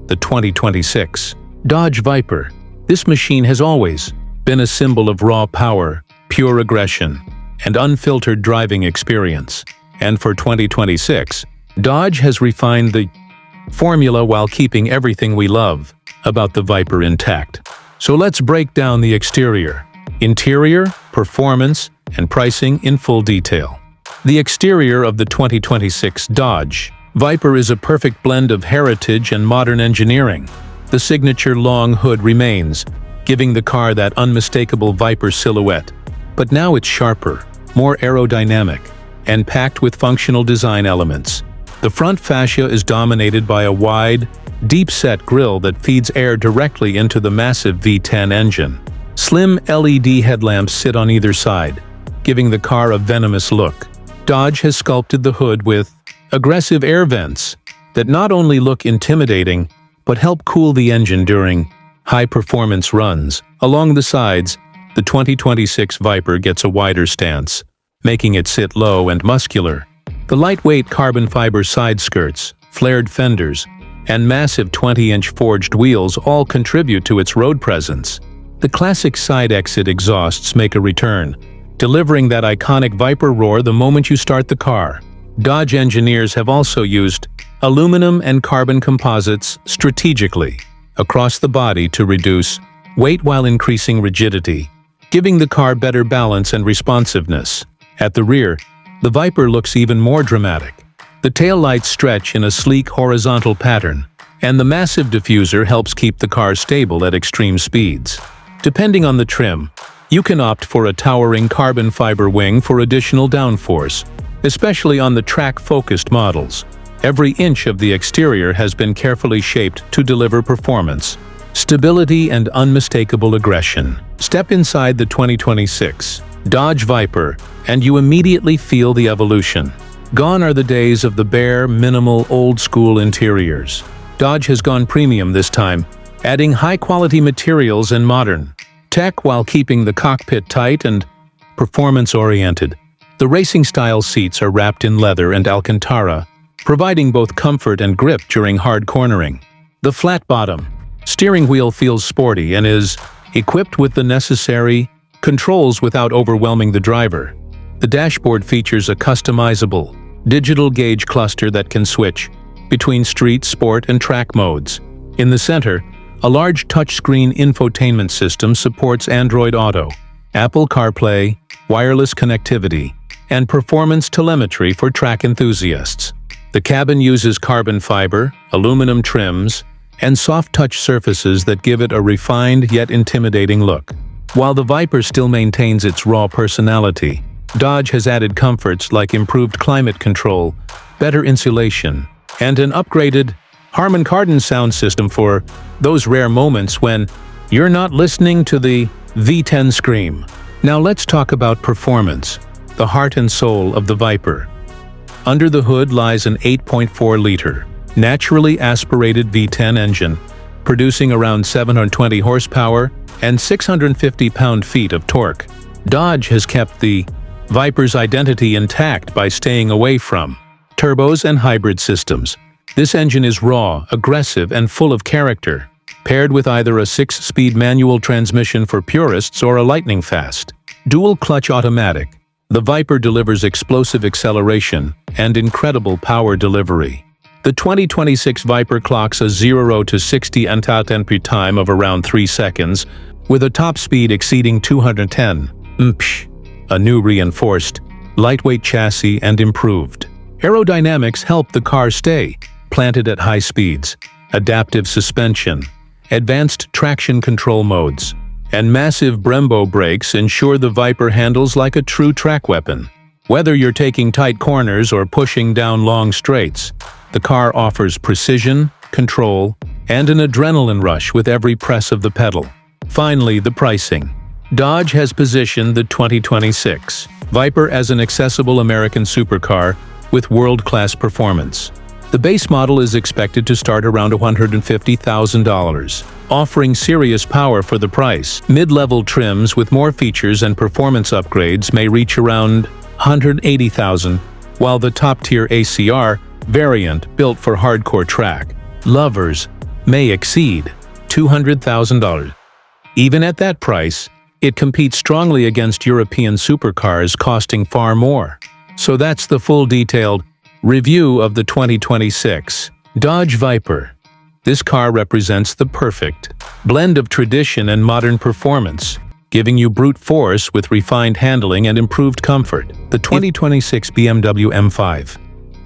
the 2026 Dodge Viper. This machine has always been a symbol of raw power, pure aggression, and unfiltered driving experience. And for 2026, Dodge has refined the formula while keeping everything we love about the Viper intact. So let's break down the exterior, interior, performance, and pricing in full detail. The exterior of the 2026 Dodge Viper is a perfect blend of heritage and modern engineering. The signature long hood remains, giving the car that unmistakable Viper silhouette. But now it's sharper, more aerodynamic, and packed with functional design elements. The front fascia is dominated by a wide, deep-set grille that feeds air directly into the massive V10 engine. Slim LED headlamps sit on either side, giving the car a venomous look. Dodge has sculpted the hood with aggressive air vents that not only look intimidating, but help cool the engine during high-performance runs. Along the sides, the 2026 Viper gets a wider stance, making it sit low and muscular. The lightweight carbon fiber side skirts, flared fenders, and massive 20-inch forged wheels all contribute to its road presence. The classic side exit exhausts make a return, delivering that iconic Viper roar the moment you start the car. Dodge engineers have also used aluminum and carbon composites strategically across the body to reduce weight while increasing rigidity, giving the car better balance and responsiveness. At the rear, the Viper looks even more dramatic. The taillights stretch in a sleek horizontal pattern, and the massive diffuser helps keep the car stable at extreme speeds. Depending on the trim, you can opt for a towering carbon fiber wing for additional downforce, especially on the track-focused models. Every inch of the exterior has been carefully shaped to deliver performance, stability, and unmistakable aggression. Step inside the 2026 Dodge Viper, and you immediately feel the evolution. Gone are the days of the bare, minimal, old-school interiors. Dodge has gone premium this time, adding high-quality materials and modern tech while keeping the cockpit tight and performance-oriented. The racing-style seats are wrapped in leather and Alcantara, providing both comfort and grip during hard cornering. The flat-bottom steering wheel feels sporty and is equipped with the necessary controls without overwhelming the driver. The dashboard features a customizable digital gauge cluster that can switch between street, sport, and track modes. In the center, a large touchscreen infotainment system supports Android Auto, Apple CarPlay, wireless connectivity, and performance telemetry for track enthusiasts. The cabin uses carbon fiber, aluminum trims, and soft-touch surfaces that give it a refined yet intimidating look. While the Viper still maintains its raw personality, Dodge has added comforts like improved climate control, better insulation, and an upgraded Harman Kardon sound system for those rare moments when you're not listening to the V10 scream. Now let's talk about performance, the heart and soul of the Viper. Under the hood lies an 8.4-liter, naturally aspirated V10 engine, producing around 720 horsepower and 650 pound-feet of torque. Dodge has kept the Viper's identity intact by staying away from turbos and hybrid systems. This engine is raw, aggressive, and full of character, paired with either a 6-speed manual transmission for purists or a lightning-fast dual-clutch automatic. The Viper delivers explosive acceleration and incredible power delivery. The 2026 Viper clocks a 0 to 60 entry time of around 3 seconds, with a top speed exceeding 210 mph. A new reinforced, lightweight chassis and improved aerodynamics help the car stay planted at high speeds. Adaptive suspension, advanced traction control modes, and massive Brembo brakes ensure the Viper handles like a true track weapon. Whether you're taking tight corners or pushing down long straights, the car offers precision, control, and an adrenaline rush with every press of the pedal. Finally, the pricing. Dodge has positioned the 2026 Viper as an accessible American supercar with world-class performance. The base model is expected to start around $150,000, offering serious power for the price. Mid-level trims with more features and performance upgrades may reach around $180,000, while the top-tier ACR variant, built for hardcore track lovers, may exceed $200,000. Even at that price, it competes strongly against European supercars costing far more. So that's the full detailed review of the 2026 Dodge Viper. This car represents the perfect blend of tradition and modern performance, giving you brute force with refined handling and improved comfort. The 2026 BMW M5.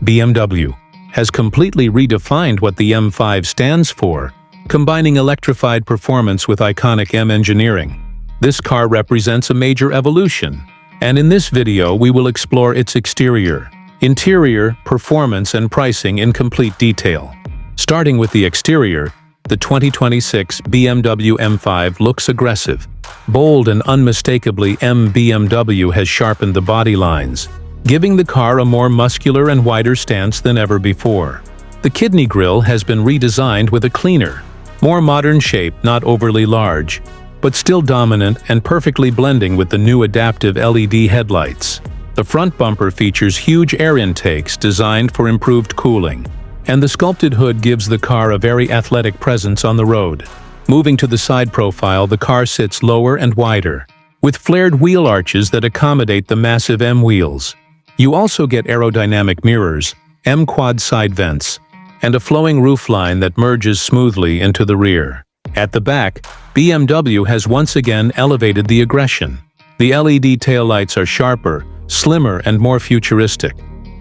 BMW has completely redefined what the M5 stands for, combining electrified performance with iconic M engineering. This car represents a major evolution, and in this video we will explore its exterior, interior, performance, and pricing in complete detail. Starting with the exterior, the 2026 BMW M5 looks aggressive, bold, and unmistakably BMW has sharpened the body lines, giving the car a more muscular and wider stance than ever before. The kidney grille has been redesigned with a cleaner, more modern shape, not overly large, but still dominant and perfectly blending with the new adaptive LED headlights. The front bumper features huge air intakes designed for improved cooling, and the sculpted hood gives the car a very athletic presence on the road. Moving to the side profile, the car sits lower and wider, with flared wheel arches that accommodate the massive M wheels. You also get aerodynamic mirrors, M quad side vents, and a flowing roofline that merges smoothly into the rear. At the back, BMW has once again elevated the aggression. The LED taillights are sharper, slimmer, and more futuristic.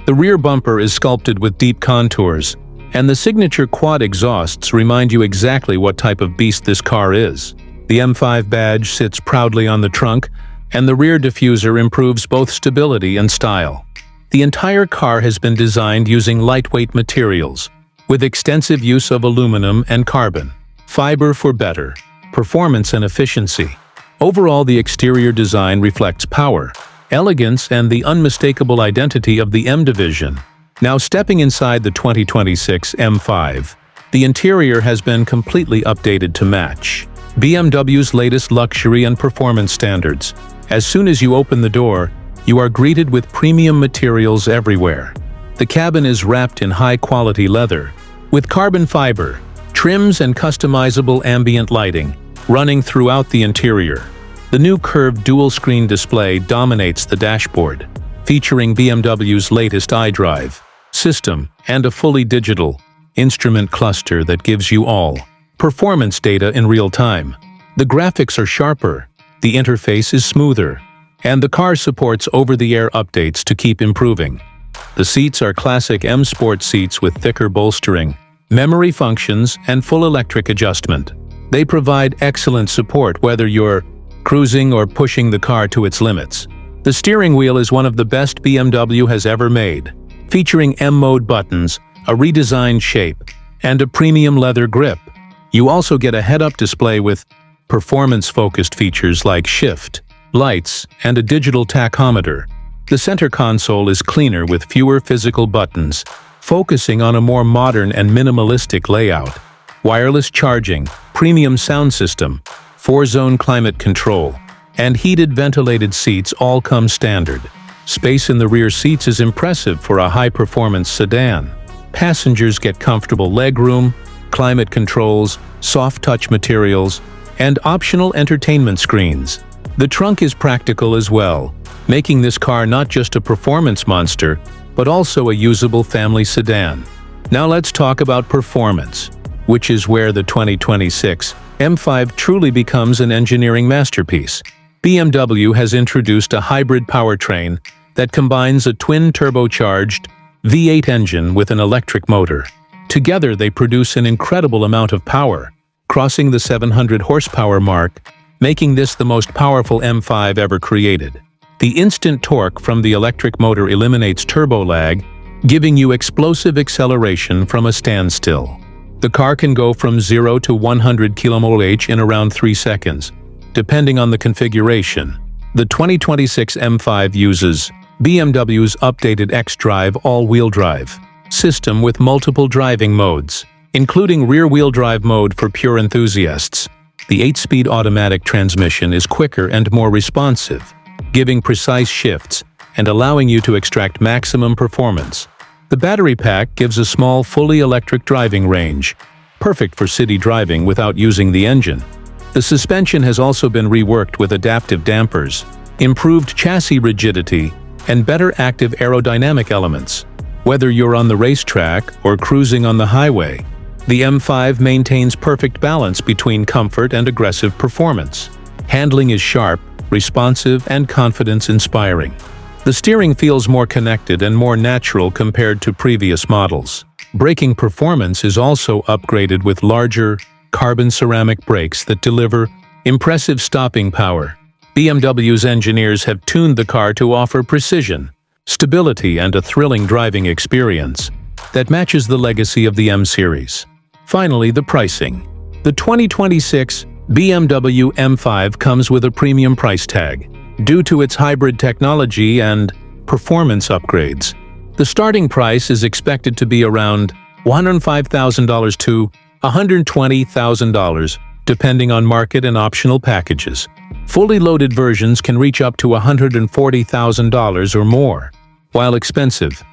The rear bumper is sculpted with deep contours, and the signature quad exhausts remind you exactly what type of beast this car is. The M5 badge sits proudly on the trunk, and the rear diffuser improves both stability and style. The entire car has been designed using lightweight materials, with extensive use of aluminum and carbon fiber for better performance and efficiency. Overall, the exterior design reflects power, elegance, and the unmistakable identity of the M division. Now, stepping inside the 2026 M5, the interior has been completely updated to match BMW's latest luxury and performance standards. As soon as you open the door, you are greeted with premium materials everywhere. The cabin is wrapped in high-quality leather, with carbon fiber, trims, and customizable ambient lighting running throughout the interior. The new curved dual-screen display dominates the dashboard, featuring BMW's latest iDrive system and a fully digital instrument cluster that gives you all performance data in real time. The graphics are sharper, the interface is smoother, and the car supports over-the-air updates to keep improving. The seats are classic M Sport seats with thicker bolstering, memory functions, and full electric adjustment. They provide excellent support whether you're cruising or pushing the car to its limits. The steering wheel is one of the best BMW has ever made, featuring M-mode buttons, a redesigned shape, and a premium leather grip. You also get a head-up display with performance-focused features like shift, lights, and a digital tachometer. The center console is cleaner with fewer physical buttons, focusing on a more modern and minimalistic layout. Wireless charging, premium sound system, 4-zone climate control, and heated ventilated seats all come standard. Space in the rear seats is impressive for a high-performance sedan. Passengers get comfortable legroom, climate controls, soft-touch materials, and optional entertainment screens. The trunk is practical as well, making this car not just a performance monster, but also a usable family sedan. Now let's talk about performance, which is where the 2026 M5 truly becomes an engineering masterpiece. BMW has introduced a hybrid powertrain that combines a twin-turbocharged V8 engine with an electric motor. Together, they produce an incredible amount of power, crossing the 700 horsepower mark, making this the most powerful M5 ever created. The instant torque from the electric motor eliminates turbo lag, giving you explosive acceleration from a standstill. The car can go from 0 to 100 km/h in around 3 seconds, depending on the configuration. The 2026 M5 uses BMW's updated xDrive all-wheel drive system with multiple driving modes, including rear-wheel drive mode for pure enthusiasts. The 8-speed automatic transmission is quicker and more responsive, giving precise shifts and allowing you to extract maximum performance. The battery pack gives a small, fully electric driving range, perfect for city driving without using the engine. The suspension has also been reworked with adaptive dampers, improved chassis rigidity, and better active aerodynamic elements. Whether you're on the racetrack or cruising on the highway, the M5 maintains perfect balance between comfort and aggressive performance. Handling is sharp, responsive, and confidence-inspiring. The steering feels more connected and more natural compared to previous models. Braking performance is also upgraded with larger, carbon ceramic brakes that deliver impressive stopping power. BMW's engineers have tuned the car to offer precision, stability, and a thrilling driving experience that matches the legacy of the M series. Finally, the pricing. The 2026 BMW M5 comes with a premium price tag due to its hybrid technology and performance upgrades. The starting price is expected to be around $105,000 to $120,000, depending on market and optional packages. Fully loaded versions can reach up to $140,000 or more. While expensive,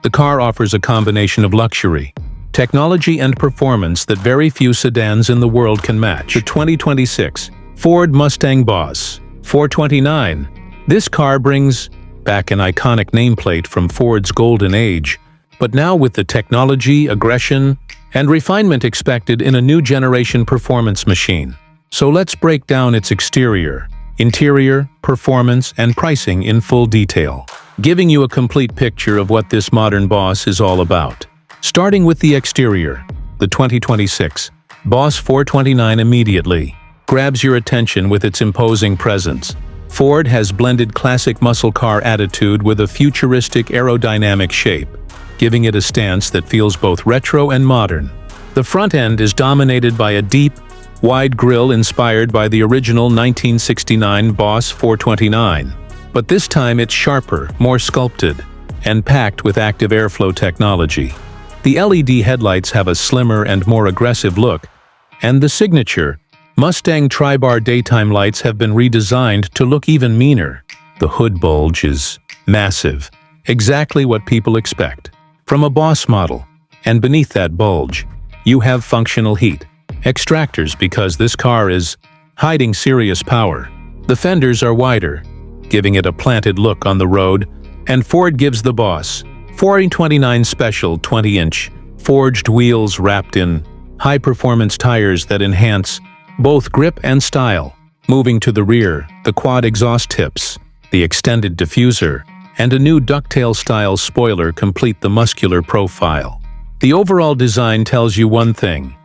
the car offers a combination of luxury, technology, and performance that very few sedans in the world can match. The 2026 Ford Mustang Boss 429. This car brings back an iconic nameplate from Ford's golden age, but now with the technology, aggression, and refinement expected in a new generation performance machine. So let's break down its exterior, interior, performance, and pricing in full detail, giving you a complete picture of what this modern Boss is all about. Starting with the exterior, the 2026 Boss 429 immediately grabs your attention with its imposing presence. Ford has blended classic muscle car attitude with a futuristic aerodynamic shape, giving it a stance that feels both retro and modern. The front end is dominated by a deep, wide grille inspired by the original 1969 Boss 429, but this time it's sharper, more sculpted, and packed with active airflow technology. The LED headlights have a slimmer and more aggressive look, and the signature Mustang Tri-Bar daytime lights have been redesigned to look even meaner. The hood bulge is massive, exactly what people expect from a Boss model, and beneath that bulge, you have functional heat extractors because this car is hiding serious power. The fenders are wider, giving it a planted look on the road, and Ford gives the Boss 429 special 20-inch forged wheels wrapped in high-performance tires that enhance both grip and style. Moving to the rear, the quad exhaust tips, the extended diffuser, and a new ducktail-style spoiler complete the muscular profile. The overall design tells you one thing: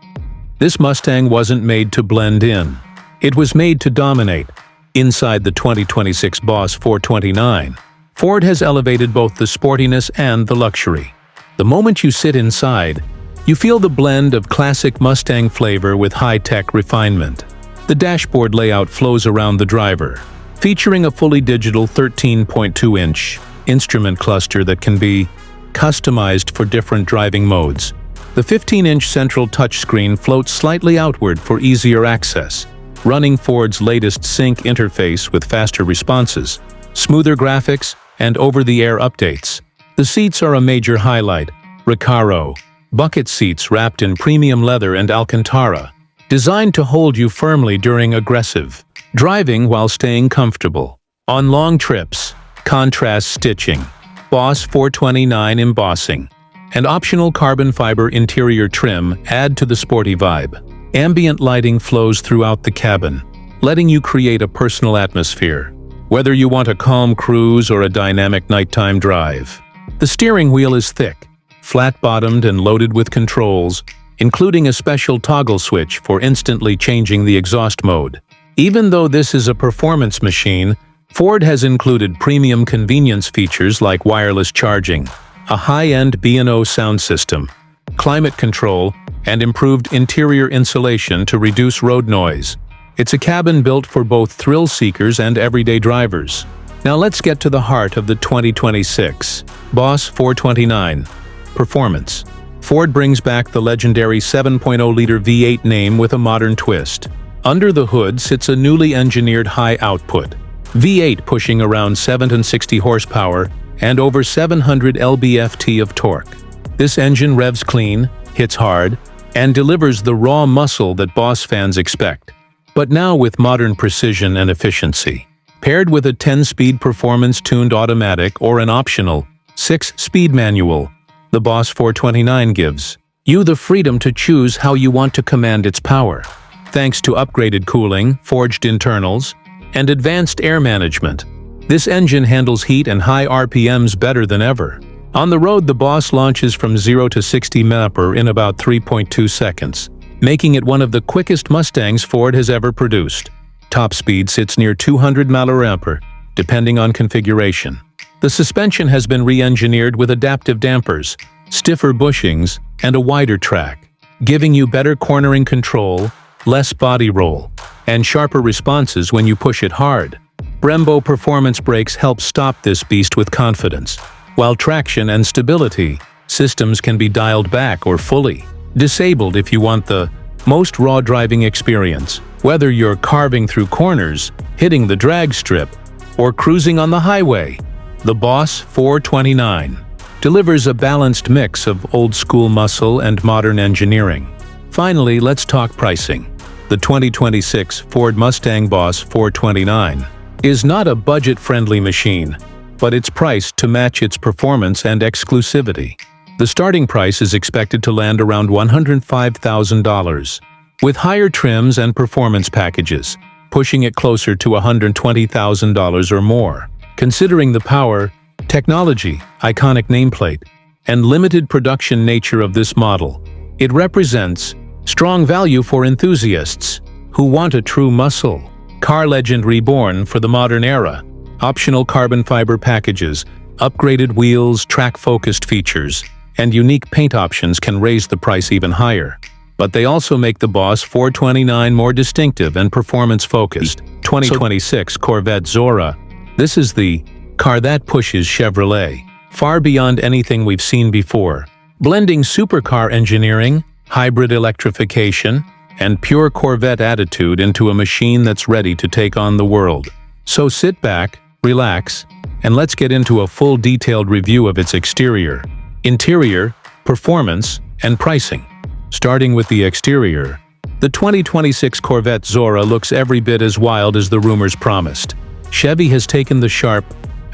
this Mustang wasn't made to blend in. It was made to dominate. Inside the 2026 Boss 429, Ford has elevated both the sportiness and the luxury. The moment you sit inside, you feel the blend of classic Mustang flavor with high-tech refinement. The dashboard layout flows around the driver, featuring a fully digital 13.2-inch instrument cluster that can be customized for different driving modes. The 15-inch central touchscreen floats slightly outward for easier access, running Ford's latest Sync interface with faster responses, smoother graphics, and over-the-air updates. The seats are a major highlight. Recaro bucket seats wrapped in premium leather and Alcantara, designed to hold you firmly during aggressive driving while staying comfortable. On long trips, contrast stitching, Boss 429 embossing, and optional carbon fiber interior trim add to the sporty vibe. Ambient lighting flows throughout the cabin, letting you create a personal atmosphere, whether you want a calm cruise or a dynamic nighttime drive. The steering wheel is thick, flat-bottomed and loaded with controls, including a special toggle switch for instantly changing the exhaust mode. Even though this is a performance machine, Ford has included premium convenience features like wireless charging, a high-end B&O sound system, climate control, and improved interior insulation to reduce road noise. It's a cabin built for both thrill seekers and everyday drivers. Now let's get to the heart of the 2026 Boss 429. Performance. Ford brings back the legendary 7.0-liter V8 name with a modern twist. Under the hood sits a newly engineered high-output V8 pushing around 760 horsepower and over 700 lb-ft of torque. This engine revs clean, hits hard, and delivers the raw muscle that Boss fans expect, but now with modern precision and efficiency. Paired with a 10-speed performance-tuned automatic or an optional 6-speed manual, the Boss 429 gives you the freedom to choose how you want to command its power. Thanks to upgraded cooling, forged internals, and advanced air management, this engine handles heat and high RPMs better than ever. On the road, the Boss launches from 0 to 60 mph in about 3.2 seconds, making it one of the quickest Mustangs Ford has ever produced. Top speed sits near 200 mph, depending on configuration. The suspension has been re-engineered with adaptive dampers, stiffer bushings, and a wider track, giving you better cornering control, less body roll, and sharper responses when you push it hard. Brembo performance brakes help stop this beast with confidence, while traction and stability systems can be dialed back or fully disabled if you want the most raw driving experience. Whether you're carving through corners, hitting the drag strip, or cruising on the highway, the Boss 429 delivers a balanced mix of old-school muscle and modern engineering. Finally, let's talk pricing. The 2026 Ford Mustang Boss 429 is not a budget-friendly machine, but it's priced to match its performance and exclusivity. The starting price is expected to land around $105,000, with higher trims and performance packages, pushing it closer to $120,000 or more. Considering the power, technology, iconic nameplate, and limited production nature of this model, it represents strong value for enthusiasts who want a true muscle car legend reborn for the modern era. Optional carbon fiber packages, upgraded wheels, track-focused features, and unique paint options can raise the price even higher. But they also make the Boss 429 more distinctive and performance-focused. 2026 Corvette ZORA. This is the car that pushes Chevrolet far beyond anything we've seen before, blending supercar engineering, hybrid electrification, and pure Corvette attitude into a machine that's ready to take on the world. So sit back, relax, and let's get into a full detailed review of its exterior, interior, performance, and pricing. Starting with the exterior, the 2026 Corvette ZORA looks every bit as wild as the rumors promised. Chevy has taken the sharp,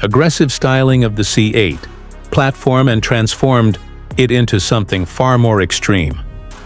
aggressive styling of the C8 platform and transformed it into something far more extreme.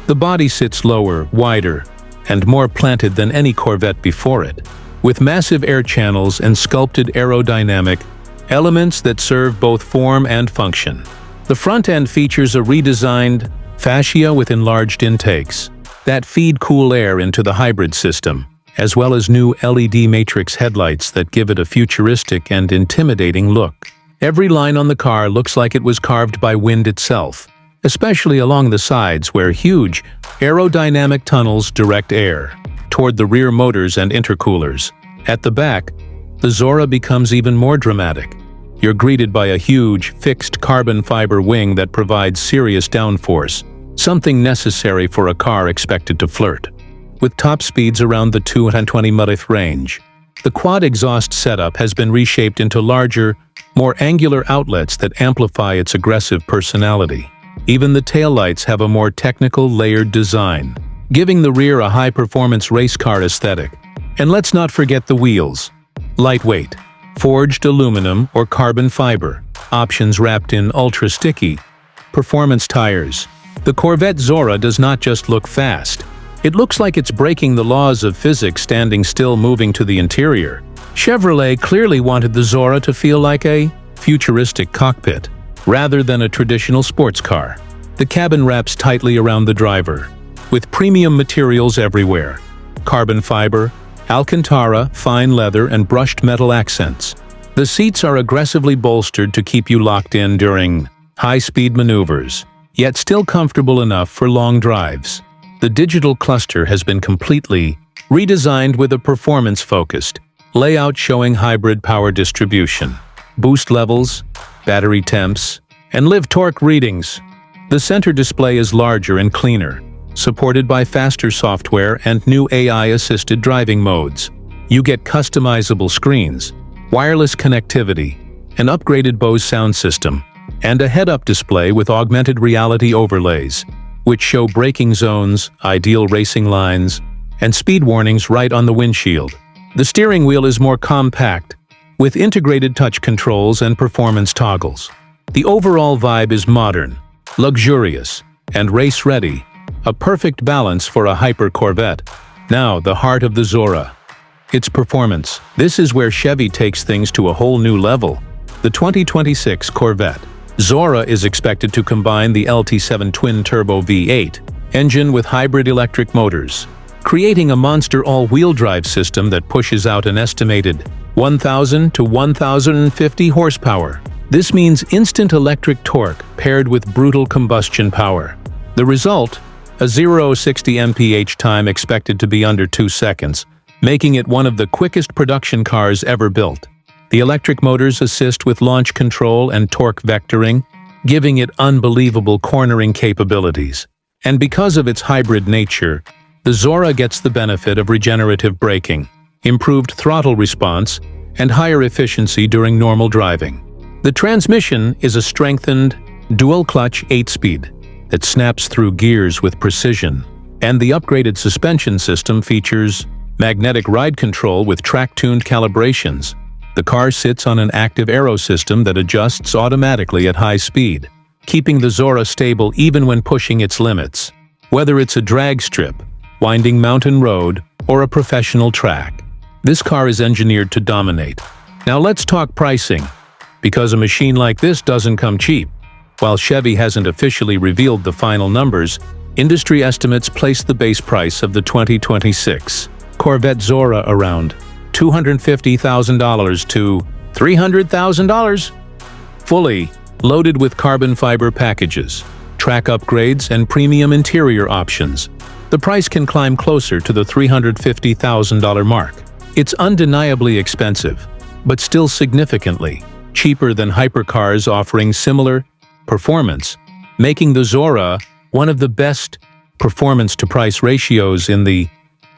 The body sits lower, wider, and more planted than any Corvette before it, with massive air channels and sculpted aerodynamic elements that serve both form and function. The front end features a redesigned fascia with enlarged intakes that feed cool air into the hybrid system, as well as new LED matrix headlights that give it a futuristic and intimidating look. Every line on the car looks like it was carved by wind itself, especially along the sides where huge aerodynamic tunnels direct air toward the rear motors and intercoolers. At the back, the ZORA becomes even more dramatic. You're greeted by a huge, fixed carbon fiber wing that provides serious downforce, something necessary for a car expected to flirt. With top speeds around the 220 mph range, the quad exhaust setup has been reshaped into larger, more angular outlets that amplify its aggressive personality. Even the taillights have a more technical, layered design, giving the rear a high-performance race car aesthetic. And let's not forget the wheels. Lightweight, forged aluminum or carbon fiber, options wrapped in ultra-sticky performance tires. The Corvette ZORA does not just look fast. It looks like it's breaking the laws of physics, standing still, moving to the interior. Chevrolet clearly wanted the ZORA to feel like a futuristic cockpit, rather than a traditional sports car. The cabin wraps tightly around the driver, with premium materials everywhere: carbon fiber, Alcantara, fine leather, and brushed metal accents. The seats are aggressively bolstered to keep you locked in during high-speed maneuvers, yet still comfortable enough for long drives. The digital cluster has been completely redesigned with a performance-focused layout showing hybrid power distribution, boost levels, battery temps, and live torque readings. The center display is larger and cleaner, supported by faster software and new AI-assisted driving modes. You get customizable screens, wireless connectivity, an upgraded Bose sound system, and a head-up display with augmented reality overlays. which show braking zones, ideal racing lines, and speed warnings right on the windshield. The steering wheel is more compact, with integrated touch controls and performance toggles. The overall vibe is modern, luxurious, and race-ready, a perfect balance for a hyper Corvette. Now, the heart of the ZORA. Its performance. This is where Chevy takes things to a whole new level. The 2026 Corvette ZORA is expected to combine the LT7 twin-turbo V8 engine with hybrid electric motors, creating a monster all-wheel drive system that pushes out an estimated 1,000 to 1,050 horsepower. This means instant electric torque paired with brutal combustion power. The result? A 0-60 mph time expected to be under 2 seconds, making it one of the quickest production cars ever built. The electric motors assist with launch control and torque vectoring, giving it unbelievable cornering capabilities. And because of its hybrid nature, the ZORA gets the benefit of regenerative braking, improved throttle response, and higher efficiency during normal driving. The transmission is a strengthened, dual-clutch 8-speed that snaps through gears with precision, and the upgraded suspension system features magnetic ride control with track-tuned calibrations. The car sits on an active aero system that adjusts automatically at high speed, keeping the ZORA stable even when pushing its limits. Whether it's a drag strip, winding mountain road, or a professional track, this car is engineered to dominate. Now let's talk pricing, because a machine like this doesn't come cheap. While Chevy hasn't officially revealed the final numbers, industry estimates place the base price of the 2026 Corvette ZORA around $250,000 to $300,000. Fully loaded with carbon fiber packages, track upgrades, and premium interior options, the price can climb closer to the $350,000 mark. It's undeniably expensive, but still significantly cheaper than hypercars offering similar performance, making the ZORA one of the best performance-to-price ratios in the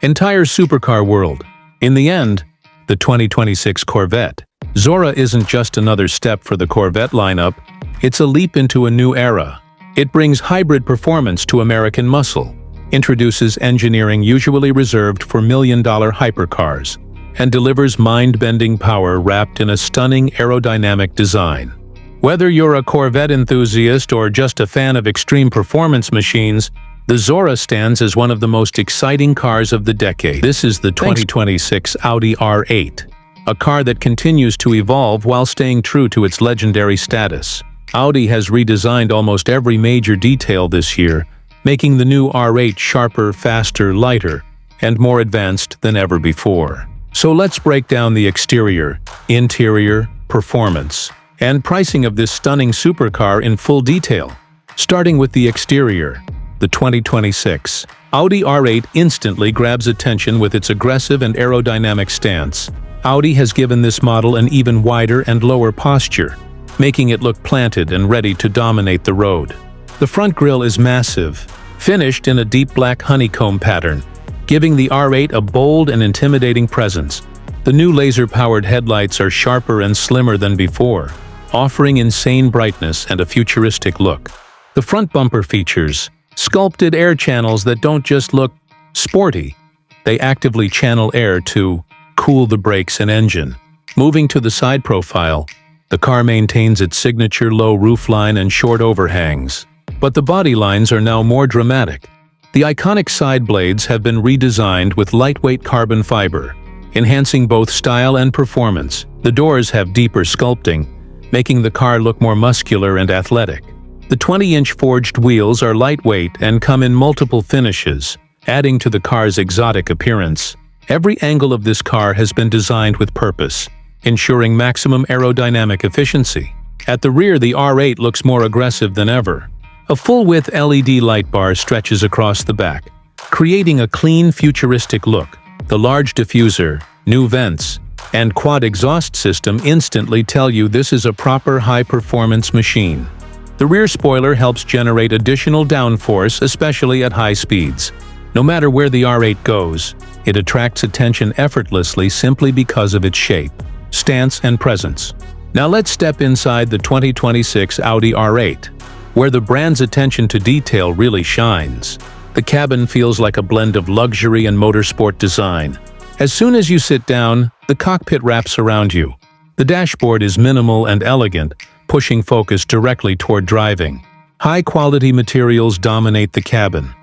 entire supercar world. In the end, the 2026 Corvette ZORA isn't just another step for the Corvette lineup, it's a leap into a new era. It brings hybrid performance to American muscle, introduces engineering usually reserved for million-dollar hypercars, and delivers mind-bending power wrapped in a stunning aerodynamic design. Whether you're a Corvette enthusiast or just a fan of extreme performance machines, the ZORA stands as one of the most exciting cars of the decade. This is the 2026 Audi R8, a car that continues to evolve while staying true to its legendary status. Audi has redesigned almost every major detail this year, making the new R8 sharper, faster, lighter, and more advanced than ever before. So let's break down the exterior, interior, performance, and pricing of this stunning supercar in full detail. Starting with the exterior, the 2026 Audi R8 instantly grabs attention with its aggressive and aerodynamic stance. Audi has given this model an even wider and lower posture, making it look planted and ready to dominate the road. The front grille is massive, finished in a deep black honeycomb pattern, giving the R8 a bold and intimidating presence. The new laser-powered headlights are sharper and slimmer than before, offering insane brightness and a futuristic look. The front bumper features sculpted air channels that don't just look sporty, they actively channel air to cool the brakes and engine. Moving to the side profile, the car maintains its signature low roofline and short overhangs, but the body lines are now more dramatic. The iconic side blades have been redesigned with lightweight carbon fiber, enhancing both style and performance. The doors have deeper sculpting, making the car look more muscular and athletic. The 20-inch forged wheels are lightweight and come in multiple finishes, adding to the car's exotic appearance. Every angle of this car has been designed with purpose, ensuring maximum aerodynamic efficiency. At the rear, the R8 looks more aggressive than ever. A full-width LED light bar stretches across the back, creating a clean, futuristic look. The large diffuser, new vents, and quad exhaust system instantly tell you this is a proper high-performance machine. The rear spoiler helps generate additional downforce, especially at high speeds. No matter where the R8 goes, it attracts attention effortlessly simply because of its shape, stance, and presence. Now let's step inside the 2026 Audi R8. where the brand's attention to detail really shines. The cabin feels like a blend of luxury and motorsport design. As soon as you sit down, the cockpit wraps around you. The dashboard is minimal and elegant, pushing focus directly toward driving. High-quality materials dominate the cabin.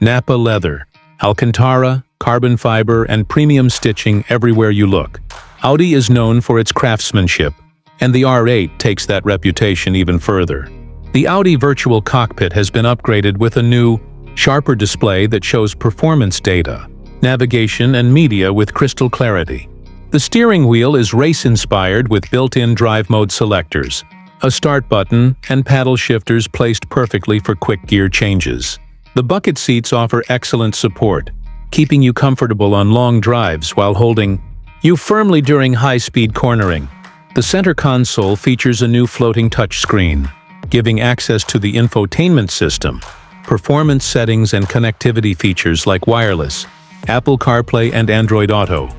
Nappa leather, Alcantara, carbon fiber, and premium stitching everywhere you look. Audi is known for its craftsmanship, and the R8 takes that reputation even further. The Audi virtual cockpit has been upgraded with a new, sharper display that shows performance data, navigation, and media with crystal clarity. The steering wheel is race-inspired with built-in drive mode selectors, a start button, and paddle shifters placed perfectly for quick gear changes. The bucket seats offer excellent support, keeping you comfortable on long drives while holding you firmly during high-speed cornering. The center console features a new floating touchscreen, giving access to the infotainment system, performance settings, and connectivity features like wireless, Apple CarPlay, and Android Auto.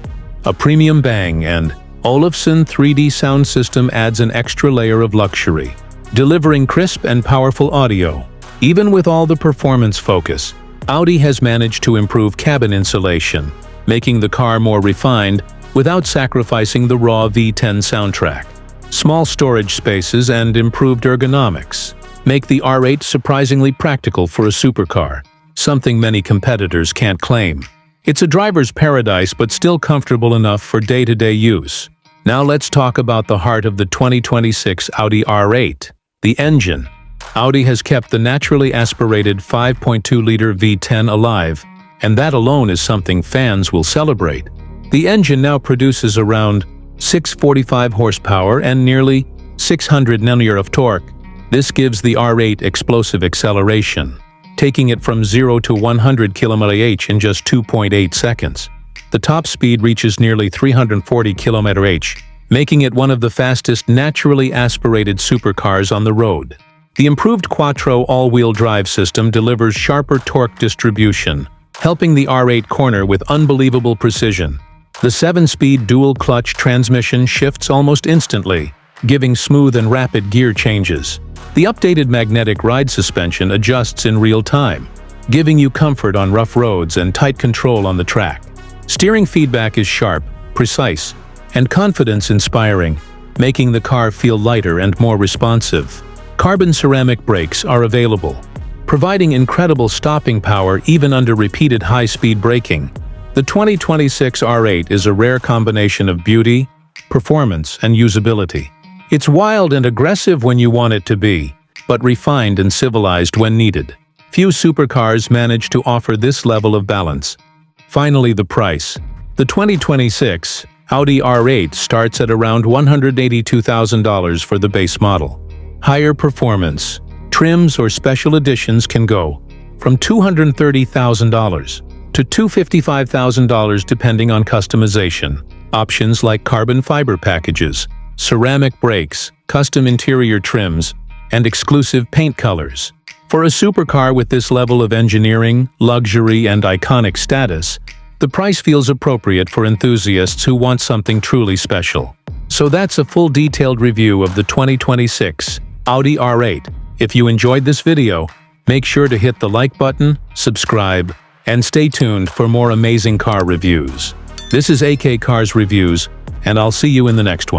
A premium Bang & Olufsen 3D sound system adds an extra layer of luxury, delivering crisp and powerful audio. Even with all the performance focus, Audi has managed to improve cabin insulation, making the car more refined without sacrificing the raw V10 soundtrack. Small storage spaces and improved ergonomics make the R8 surprisingly practical for a supercar, something many competitors can't claim. It's a driver's paradise but still comfortable enough for day-to-day use. Now let's talk about the heart of the 2026 Audi R8, the engine. Audi has kept the naturally aspirated 5.2-liter V10 alive, and that alone is something fans will celebrate. The engine now produces around 645 horsepower and nearly 600 Nm of torque. This gives the R8 explosive acceleration, taking it from 0 to 100 km/h in just 2.8 seconds. The top speed reaches nearly 340 km/h, making it one of the fastest naturally aspirated supercars on the road. The improved Quattro all-wheel drive system delivers sharper torque distribution, helping the R8 corner with unbelievable precision. The 7-speed dual-clutch transmission shifts almost instantly, giving smooth and rapid gear changes. The updated magnetic ride suspension adjusts in real time, giving you comfort on rough roads and tight control on the track. Steering feedback is sharp, precise, and confidence-inspiring, making the car feel lighter and more responsive. Carbon ceramic brakes are available, providing incredible stopping power even under repeated high-speed braking. The 2026 R8 is a rare combination of beauty, performance, and usability. It's wild and aggressive when you want it to be, but refined and civilized when needed. Few supercars manage to offer this level of balance. Finally, the price. The 2026 Audi R8 starts at around $182,000 for the base model. Higher performance, trims, or special editions can go from $230,000 to $255,000 depending on customization. Options like carbon fiber packages, ceramic brakes, custom interior trims, and exclusive paint colors. For a supercar with this level of engineering, luxury, and iconic status, the price feels appropriate for enthusiasts who want something truly special. So that's a full detailed review of the 2026 Audi R8. If you enjoyed this video, make sure to hit the like button, subscribe, and stay tuned for more amazing car reviews. This is AK Cars Reviews, and I'll see you in the next one.